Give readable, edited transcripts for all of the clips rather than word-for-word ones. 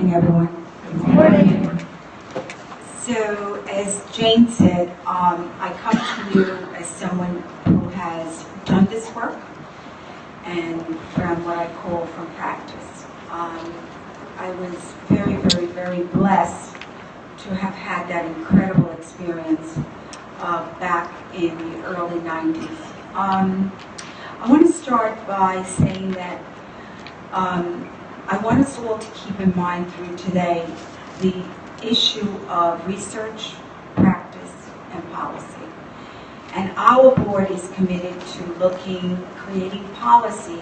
morning, everyone. Good morning. So, as Jane said, I come to you as someone who has done this work and from what I call from practice. I was very, very, very blessed to have had that incredible experience back in the early 90s. I want to start by saying that I want us all to keep in mind through today the issue of research, practice, and policy. And our board is committed to creating policy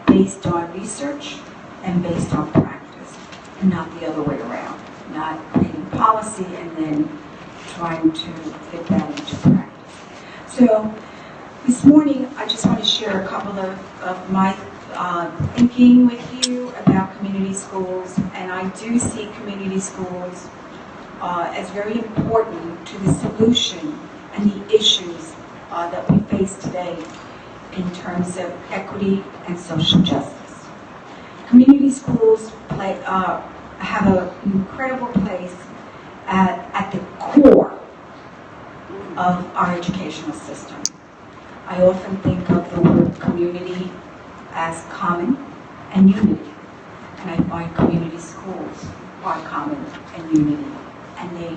based on research and based on practice, and not the other way around. Not creating policy and then trying to fit that into practice. So this morning, I just want to share a couple of my thinking with you about community schools, and I do see community schools as very important to the solution and the issues that we face today in terms of equity and social justice. Community schools have an incredible place at the core of our educational system. I often think of the word community as common and unity, and I find community schools are common and unity, and they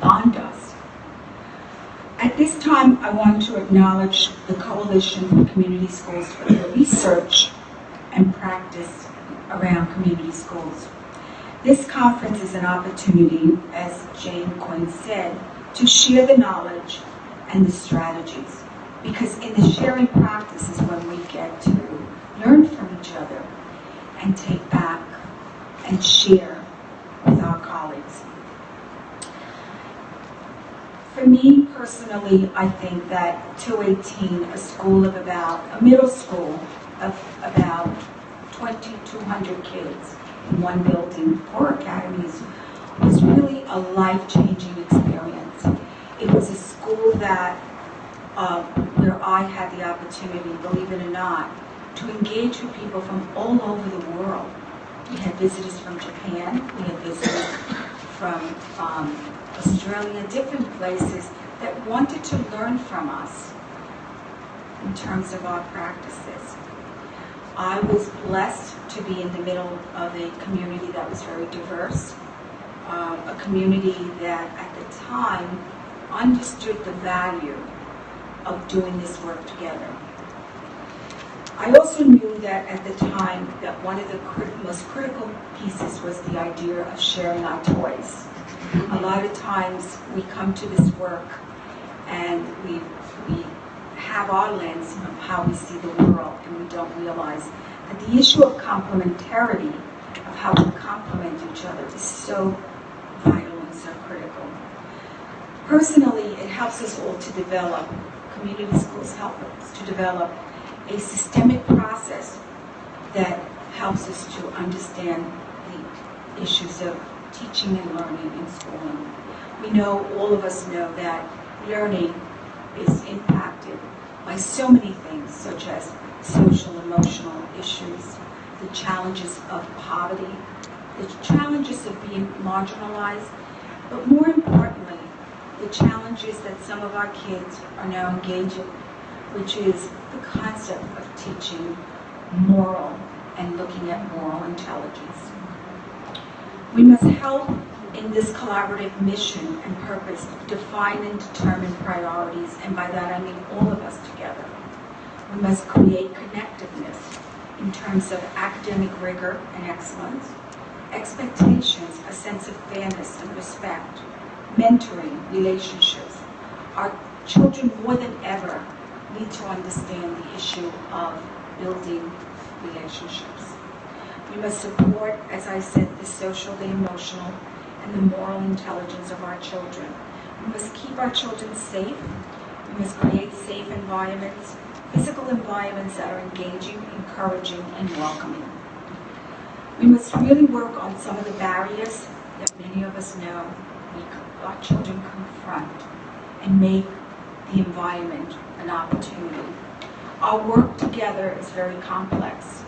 bond us. At this time, I want to acknowledge the Coalition for Community Schools for their research and practice around community schools. This conference is an opportunity, as Jane Quinn said, to share the knowledge and the strategies, because in the sharing practice is when we get to learn from each other and take back and share with our colleagues. For me personally, I think that 218, a middle school of about 2,200 kids in one building, 4 academies, was really a life-changing experience. It was a school that where I had the opportunity, believe it or not, to engage with people from all over the world. We had visitors from Japan, we had visitors from Australia, different places that wanted to learn from us in terms of our practices. I was blessed to be in the middle of a community that was very diverse, a community that at the time understood the value of doing this work together. I also knew that at the time that one of the most critical pieces was the idea of sharing our toys. A lot of times we come to this work and we have our lens of how we see the world, and we don't realize that the issue of complementarity, of how we complement each other, is so vital and so critical. Personally, it helps us all to develop, community schools help us to develop a systemic process that helps us to understand the issues of teaching and learning in schooling. We know, all of us know, that learning is impacted by so many things, such as social, emotional issues, the challenges of poverty, the challenges of being marginalized, but more importantly, the challenges that some of our kids are now engaging, which is the concept of teaching moral and looking at moral intelligence. We must help in this collaborative mission and purpose define and determine priorities, and by that I mean all of us together. We must create connectiveness in terms of academic rigor and excellence, expectations, a sense of fairness and respect, mentoring, relationships. Our children more than ever need to understand the issue of building relationships. We must support, as I said, the social, the emotional, and the moral intelligence of our children. We must keep our children safe. We must create safe environments, physical environments that are engaging, encouraging, and welcoming. We must really work on some of the barriers that many of us know our children confront and make the environment an opportunity. Our work together is very complex.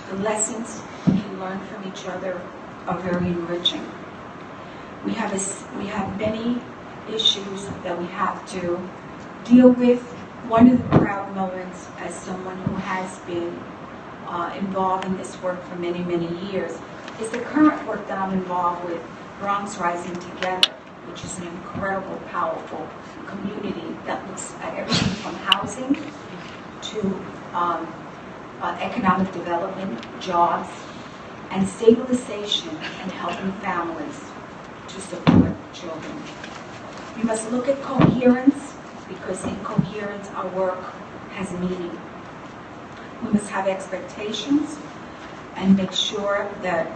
The lessons we can learn from each other are very enriching. We have many issues that we have to deal with. One of the proud moments as someone who has been involved in this work for many, many years is the current work that I'm involved with, Bronx Rising Together, which is an incredible, powerful community that looks at everything from housing to economic development, jobs, and stabilization and helping families to support children. We must look at coherence, because in coherence our work has meaning. We must have expectations and make sure that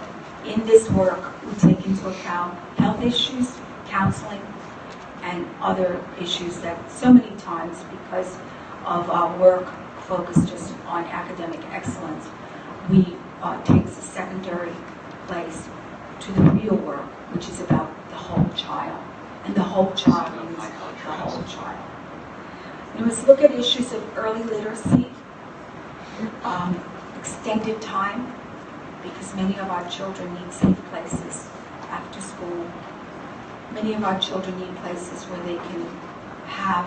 in this work we take into account health issues, counseling, and other issues that so many times, because of our work focused just on academic excellence, we takes a secondary place to the real work, which is about the whole child. And the whole child means the whole child. We must look at issues of early literacy, extended time, because many of our children need safe places after school. Many of our children need places where they can have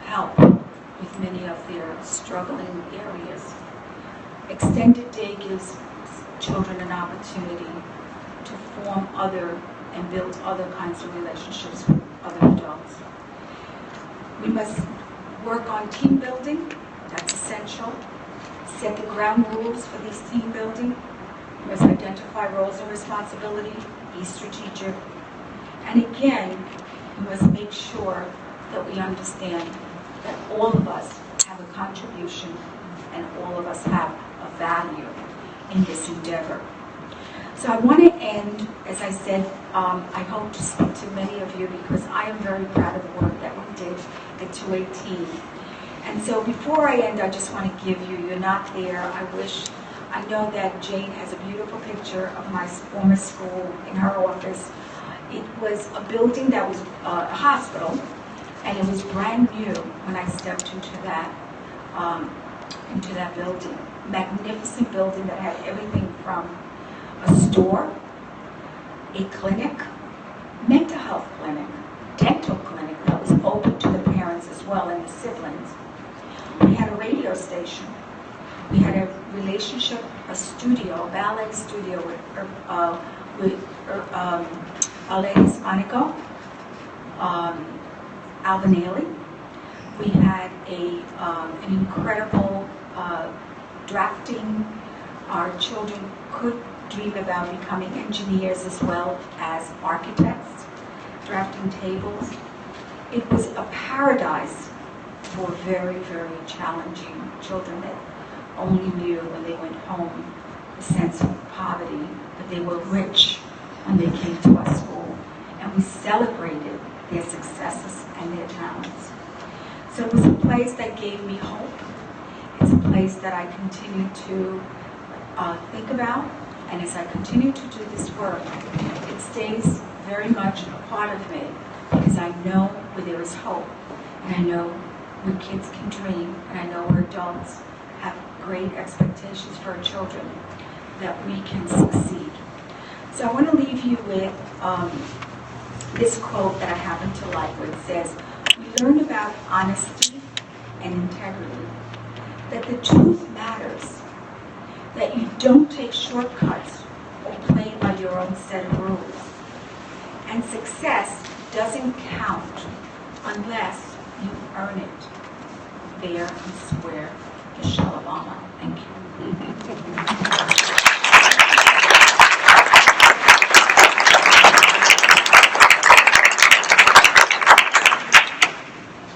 help with many of their struggling areas. Extended day gives children an opportunity to form other and build other kinds of relationships with other adults. We must work on team building, that's essential. Set the ground rules for this team building. We must identify roles and responsibility, be strategic. And again, we must make sure that we understand that all of us have a contribution and all of us have a value in this endeavor. So I want to end, as I said, I hope to speak to many of you because I am very proud of the work that we did at 218. And so before I end, I just want to give you, you're not there, I know that Jane has a beautiful picture of my former school in her office. It was a building that was a hospital, and it was brand new when I stepped into that building. Magnificent building that had everything from a store, a clinic, mental health clinic, dental clinic that was open to the parents as well and the siblings. We had a radio station. We had a relationship, a studio, a ballet studio with Ballet Hispanico, Albanelli. We had an incredible drafting. Our children could dream about becoming engineers as well as architects, drafting tables. It was a paradise for very, very challenging children that only knew when they went home the sense of poverty, but they were rich when they came to our school, and we celebrated their successes and their talents. So it was a place that gave me hope. It's a place that I continue to think about, and as I continue to do this work, it stays very much a part of me, because I know where there is hope, and I know where kids can dream, and I know where adults have great expectations for our children, that we can succeed. So I want to leave you with this quote that I happen to like, where it says, "We learn about honesty and integrity, that the truth matters, that you don't take shortcuts or play by your own set of rules, and success doesn't count unless you earn it, fair and square." Michelle Obama.